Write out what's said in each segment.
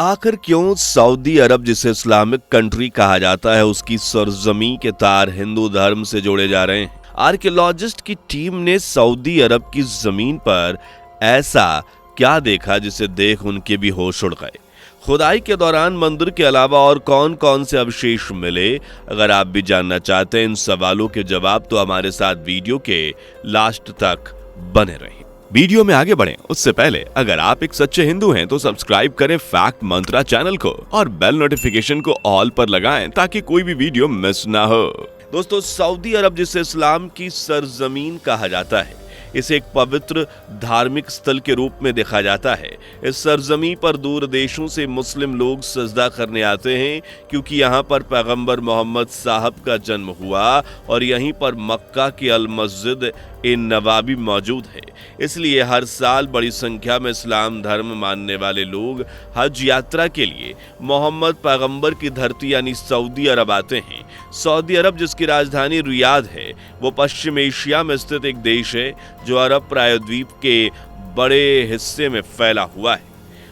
आखिर क्यों सऊदी अरब, जिसे इस्लामिक कंट्री कहा जाता है, उसकी सरजमी के तार हिंदू धर्म से जोड़े जा रहे हैं? आर्कियोलॉजिस्ट की टीम ने सऊदी अरब की जमीन पर ऐसा क्या देखा जिसे देख उनके भी होश उड़ गए? खुदाई के दौरान मंदिर के अलावा और कौन कौन से अवशेष मिले? अगर आप भी जानना चाहते हैं इन सवालों के जवाब, तो हमारे साथ वीडियो के लास्ट तक बने रहें। वीडियो में आगे बढ़ें उससे पहले अगर आप एक सच्चे हिंदू हैं तो सब्सक्राइब करें फैक्ट मंत्रा चैनल को और बेल नोटिफिकेशन को ऑल पर लगाएं ताकि कोई भी वीडियो मिस ना हो। दोस्तों, सऊदी अरब, जिसे इस्लाम की सरजमीन कहा जाता है, इसे एक पवित्र धार्मिक स्थल के रूप में देखा जाता है। इस सरजमी पर दूर देशों से मुस्लिम लोग सजदा करने आते हैं क्योंकि यहाँ पर पैगंबर मोहम्मद साहब का जन्म हुआ और यहीं पर मक्का की अल मस्जिद इन नवाबी मौजूद है। इसलिए हर साल बड़ी संख्या में इस्लाम धर्म मानने वाले लोग हज यात्रा के लिए मोहम्मद पैगंबर की धरती यानी सऊदी अरब आते हैं। सऊदी अरब, जिसकी राजधानी रियाद है, वो पश्चिम एशिया में स्थित एक देश है जो अरब प्रायद्वीप के बड़े हिस्से में फैला हुआ है।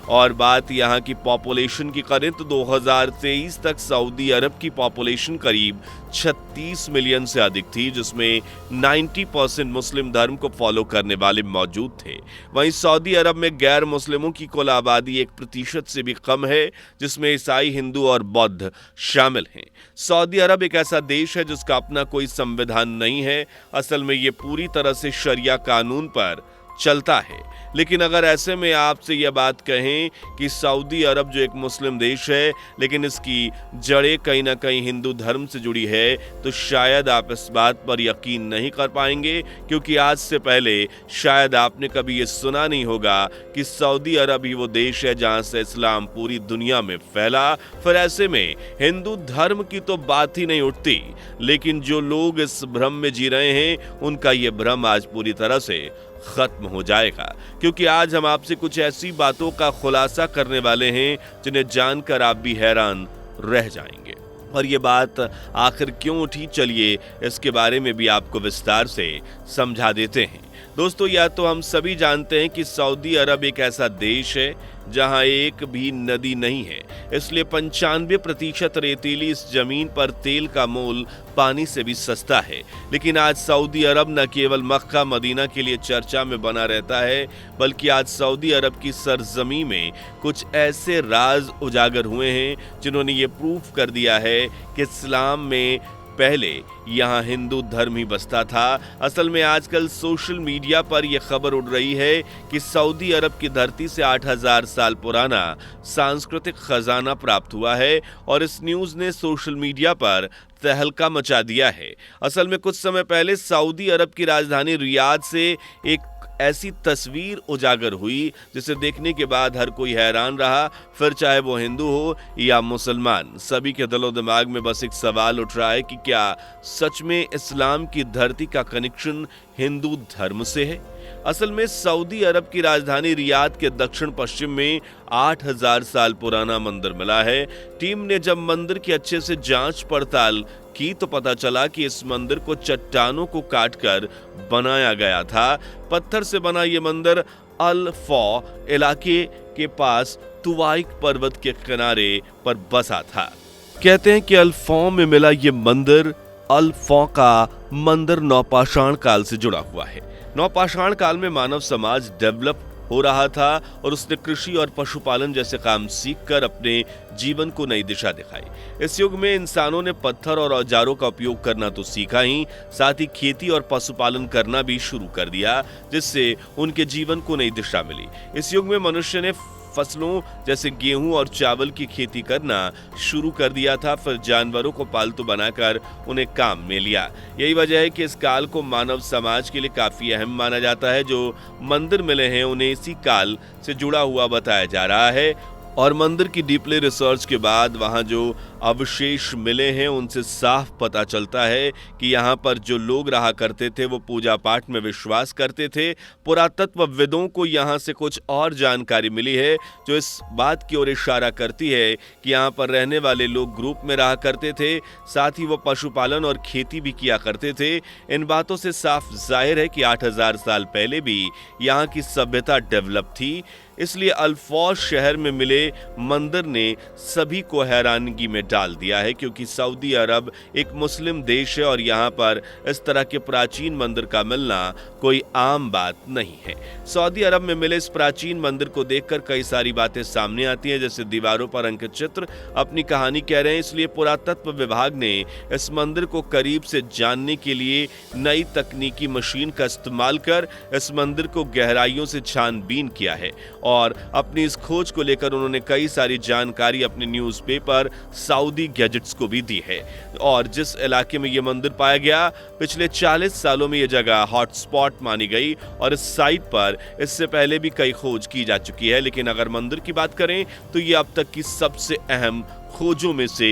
और बात यहाँ की पॉपुलेशन की करें तो 2023 तक सऊदी अरब की पॉपुलेशन करीब 36 मिलियन से अधिक थी, जिसमें 90% मुस्लिम धर्म को फॉलो करने वाले मौजूद थे। वहीं सऊदी अरब में गैर मुस्लिमों की कुल आबादी 1% से भी कम है, जिसमें ईसाई, हिंदू और बौद्ध शामिल हैं। सऊदी अरब एक ऐसा देश है जिसका अपना कोई संविधान नहीं है। असल में ये पूरी तरह से शरिया कानून पर चलता है। लेकिन अगर ऐसे में आपसे यह बात कहें कि सऊदी अरब जो एक मुस्लिम देश है लेकिन इसकी जड़ें कहीं ना कहीं हिंदू धर्म से जुड़ी है, तो शायद आप इस बात पर यकीन नहीं कर पाएंगे, क्योंकि आज से पहले शायद आपने कभी ये सुना नहीं होगा कि सऊदी अरब ही वो देश है जहां से इस्लाम पूरी दुनिया में फैला। फिर ऐसे में हिंदू धर्म की तो बात ही नहीं उठती। लेकिन जो लोग इस भ्रम में जी रहे हैं, उनका ये भ्रम आज पूरी तरह से खत्म हो जाएगा, क्योंकि आज हम आपसे कुछ ऐसी बातों का खुलासा करने वाले हैं जिन्हें जानकर आप भी हैरान रह जाएंगे। और ये बात आखिर क्यों उठी, चलिए इसके बारे में भी आपको विस्तार से समझा देते हैं। दोस्तों, या तो हम सभी जानते हैं कि सऊदी अरब एक ऐसा देश है जहां एक भी नदी नहीं है, इसलिए 95% रेतीली इस जमीन पर तेल का मोल पानी से भी सस्ता है। लेकिन आज सऊदी अरब न केवल मक्का मदीना के लिए चर्चा में बना रहता है, बल्कि आज सऊदी अरब की सरजमी में कुछ ऐसे राज उजागर हुए हैं जिन्होंने ये प्रूफ कर दिया है कि इस्लाम में पहले यहाँ हिंदू धर्म ही बसता था। असल में आजकल सोशल मीडिया पर यह खबर उड़ रही है कि सऊदी अरब की धरती से 8000 साल पुराना सांस्कृतिक खजाना प्राप्त हुआ है और इस न्यूज़ ने सोशल मीडिया पर तहलका मचा दिया है। असल में कुछ समय पहले सऊदी अरब की राजधानी रियाद से एक ऐसी तस्वीर उजागर हुई जिसे देखने के बाद हर कोई हैरान रहा, फिर चाहे वो हिंदू हो या मुसलमान। सभी के दिलो दिमाग में बस एक सवाल उठ रहा है कि क्या सच में इस्लाम की धरती का कनेक्शन हिंदू धर्म से है? असल में सऊदी अरब की राजधानी रियाद के दक्षिण पश्चिम में 8000 साल पुराना मंदिर मिला है। टीम ने जब मंदिर की अच्छे से जांच पड़ताल की तो पता चला कि इस मंदिर को चट्टानों को काटकर बनाया गया था। पत्थर से बना ये मंदिर अल फौ इलाके के पास तुवाइक पर्वत के किनारे पर बसा था। कहते हैं कि अल फौ में मिला ये मंदिर, अल फौ का मंदिर नौपाषाण काल से जुड़ा हुआ है। नौपाषाण काल में मानव समाज डेवलप हो रहा था और उसने कृषि और पशुपालन जैसे काम सीखकर अपने जीवन को नई दिशा दिखाई। इस युग में इंसानों ने पत्थर और औजारों का उपयोग करना तो सीखा ही, साथ ही खेती और पशुपालन करना भी शुरू कर दिया, जिससे उनके जीवन को नई दिशा मिली। इस युग में मनुष्य ने फसलों जैसे गेहूं और चावल की खेती करना शुरू कर दिया था, फिर जानवरों को पालतू बनाकर उन्हें काम में लिया। यही वजह है कि इस काल को मानव समाज के लिए काफी अहम माना जाता है। जो मंदिर मिले हैं उन्हें इसी काल से जुड़ा हुआ बताया जा रहा है और मंदिर की डीपली रिसर्च के बाद वहां जो अवशेष मिले हैं उनसे साफ पता चलता है कि यहाँ पर जो लोग रहा करते थे वो पूजा पाठ में विश्वास करते थे। पुरातत्वविदों को यहाँ से कुछ और जानकारी मिली है जो इस बात की ओर इशारा करती है कि यहाँ पर रहने वाले लोग ग्रुप में रहा करते थे, साथ ही वो पशुपालन और खेती भी किया करते थे। इन बातों से साफ जाहिर है कि 8000 साल पहले भी यहाँ की सभ्यता डेवलप थी। इसलिए अल्फौज शहर में मिले मंदिर ने सभी को हैरानगी में डाल दिया है, क्योंकि सऊदी अरब एक मुस्लिम देश है और यहाँ पर इस तरह के प्राचीन मंदिर का मिलना कोई आम बात नहीं है। सऊदी अरब में मिले इस प्राचीन मंदिर को देखकर कई सारी बातें सामने आती हैं, जैसे दीवारों पर अंकित चित्र अपनी कहानी कह रहे हैं। इसलिए पुरातत्व विभाग ने इस मंदिर को करीब से जानने के लिए नई तकनीकी मशीन का इस्तेमाल कर इस मंदिर को गहराइयों से छानबीन किया है और अपनी इस खोज को लेकर उन्होंने कई सारी जानकारी अपने न्यूज़पेपर सऊदी गैजेट्स को भी दी है। और जिस इलाके में ये मंदिर पाया गया, पिछले 40 सालों में ये जगह हॉटस्पॉट मानी गई और इस साइट पर इससे पहले भी कई खोज की जा चुकी है। लेकिन अगर मंदिर की बात करें तो ये अब तक की सबसे अहम खोजों में से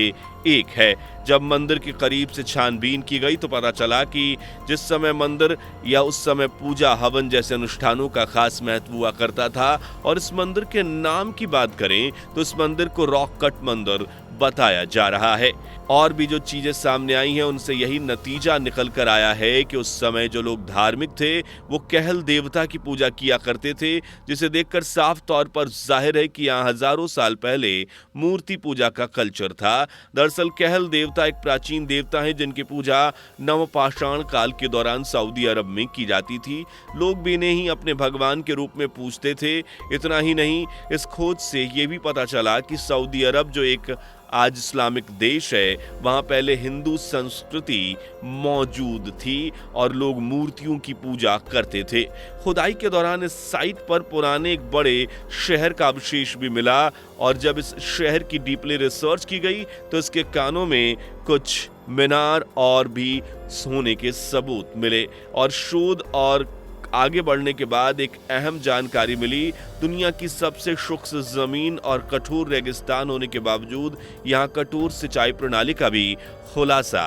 एक है। जब मंदिर के करीब से छानबीन की गई तो पता चला कि जिस समय मंदिर या उस समय पूजा हवन जैसे अनुष्ठानों का खास महत्व हुआ करता था। और इस मंदिर के नाम की बात करें तो इस मंदिर को रॉक कट मंदिर बताया जा रहा है। और भी जो चीजें सामने आई हैं उनसे यही नतीजा निकल कर आया है कि उस समय जो लोग धार्मिक थे वो कहल देवता की पूजा किया करते थे, जिसे देखकर साफ तौर पर जाहिर है कि यहाँ हजारों साल पहले मूर्ति पूजा का कल्चर था। दरअसल कहल देवता एक प्राचीन देवता है जिनकी पूजा नवपाषाण काल के दौरान सऊदी अरब में की जाती थी। लोग भी इन्हें ही अपने भगवान के रूप में पूजते थे। इतना ही नहीं, इस खोज से ये भी पता चला कि सऊदी अरब जो एक आज इस्लामिक देश है, वहां पहले हिंदू संस्कृति मौजूद थी और लोग मूर्तियों की पूजा करते थे। खुदाई के दौरान इस साइट पर पुराने एक बड़े शहर का अवशेष भी मिला और जब इस शहर की डीपली रिसर्च की गई तो इसके कानों में कुछ मीनार और भी सोने के सबूत मिले। और शोध और आगे बढ़ने के बाद एक अहम जानकारी मिली। दुनिया की सबसे शुष्क जमीन और कठोर रेगिस्तान होने के बावजूद यहाँ कठोर सिंचाई प्रणाली का भी खुलासा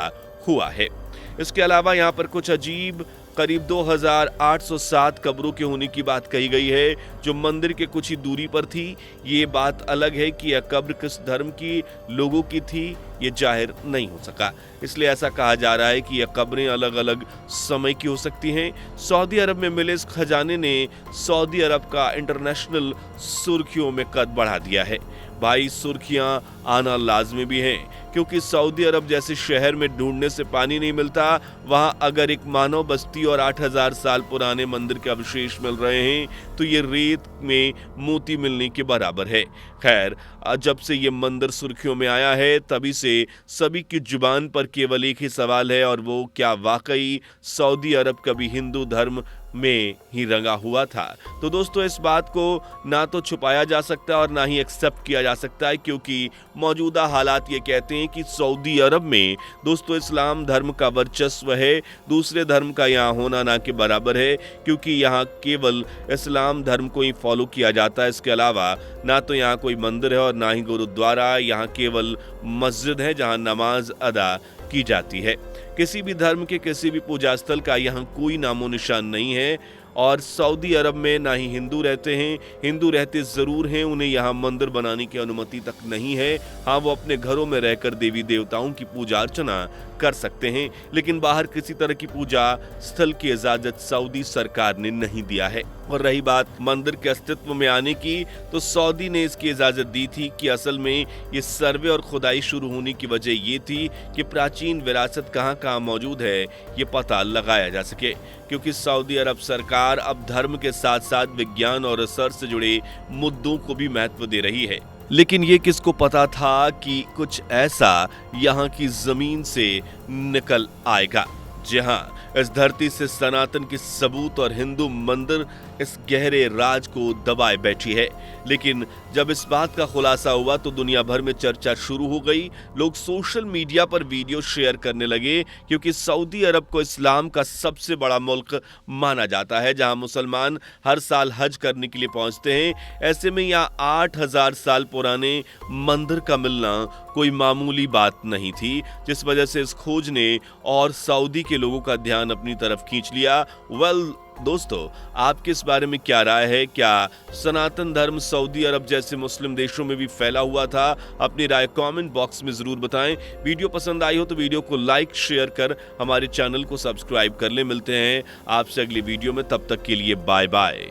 हुआ है। इसके अलावा यहाँ पर कुछ अजीब करीब 2807 कब्रों के होने की बात कही गई है जो मंदिर के कुछ ही दूरी पर थी। ये बात अलग है कि यह कब्र किस धर्म की लोगों की थी, ये जाहिर नहीं हो सका। इसलिए ऐसा कहा जा रहा है कि यह कब्रें अलग अलग समय की हो सकती हैं। सऊदी अरब में मिले इस खजाने ने सऊदी अरब का इंटरनेशनल सुर्खियों में कद बढ़ा दिया है। भाई, सुर्खियां आना लाजमी भी हैं, क्योंकि सऊदी अरब जैसे शहर में ढूंढने से पानी नहीं मिलता, वहां अगर एक मानव बस्ती और 8000 साल पुराने मंदिर के अवशेष मिल रहे हैं तो ये रेत में मोती मिलने के बराबर है। खैर, जब से ये मंदिर सुर्खियों में आया है तभी से सभी की जुबान पर केवल एक ही सवाल है, और वो क्या वाकई सऊदी अरब कभी हिंदू धर्म में ही रंगा हुआ था। तो दोस्तों, इस बात को ना तो छुपाया जा सकता और ना ही एक्सेप्ट किया जा सकता है, क्योंकि मौजूदा हालात ये कहते हैं कि सऊदी अरब में दोस्तों इस्लाम धर्म का वर्चस्व है। दूसरे धर्म का यहाँ होना ना के बराबर है, क्योंकि यहाँ केवल इस्लाम धर्म को ही फॉलो किया जाता है। इसके अलावा ना तो यहाँ कोई मंदिर है और ना ही गुरुद्वारा, यहाँ केवल मस्जिद है जहाँ नमाज अदा की जाती है। किसी भी धर्म के किसी भी पूजा स्थल का यहाँ कोई नामो निशान नहीं है। और सऊदी अरब में ना ही हिंदू रहते हैं, हिंदू रहते जरूर हैं, उन्हें यहाँ मंदिर बनाने की अनुमति तक नहीं है। हाँ, वो अपने घरों में रहकर देवी देवताओं की पूजा अर्चना कर सकते हैं, लेकिन बाहर किसी तरह की पूजा स्थल की इजाजत सऊदी सरकार ने नहीं दिया है। और रही बात मंदिर के अस्तित्व में आने की, तो सऊदी ने इसकी इजाजत दी थी कि असल में ये सर्वे और खुदाई शुरू होने की वजह ये थी कि प्राचीन विरासत कहाँ कहाँ मौजूद है ये पता लगाया जा सके, क्योंकि सऊदी अरब सरकार अब धर्म के साथ साथ विज्ञान और रिसर्च से जुड़े मुद्दों को भी महत्व दे रही है। लेकिन ये किसको पता था कि कुछ ऐसा यहाँ की जमीन से निकल आएगा। जी हाँ, इस धरती से सनातन की सबूत और हिंदू मंदिर इस गहरे राज को दबाए बैठी है। लेकिन जब इस बात का खुलासा हुआ तो दुनिया भर में चर्चा शुरू हो गई। लोग सोशल मीडिया पर वीडियो शेयर करने लगे, क्योंकि सऊदी अरब को इस्लाम का सबसे बड़ा मुल्क माना जाता है, जहां मुसलमान हर साल हज करने के लिए पहुंचते हैं। ऐसे में यहाँ 8000 साल पुराने मंदिर का मिलना कोई मामूली बात नहीं थी, जिस वजह से इस खोज ने और सऊदी के लोगों का ध्यान अपनी तरफ खींच लिया। दोस्तों, आपकी इस बारे में क्या राय है? क्या सनातन धर्म सऊदी अरब जैसे मुस्लिम देशों में भी फैला हुआ था? अपनी राय कमेंट बॉक्स में जरूर बताएं। वीडियो पसंद आई हो तो वीडियो को लाइक शेयर कर हमारे चैनल को सब्सक्राइब कर ले। मिलते हैं आपसे अगली वीडियो में, तब तक के लिए बाय बाय।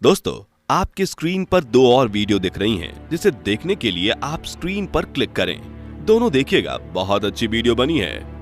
दोस्तों, आपके स्क्रीन पर 2 और वीडियो दिख रही हैं, जिसे देखने के लिए आप स्क्रीन पर क्लिक करें। दोनों देखिएगा, बहुत अच्छी वीडियो बनी है।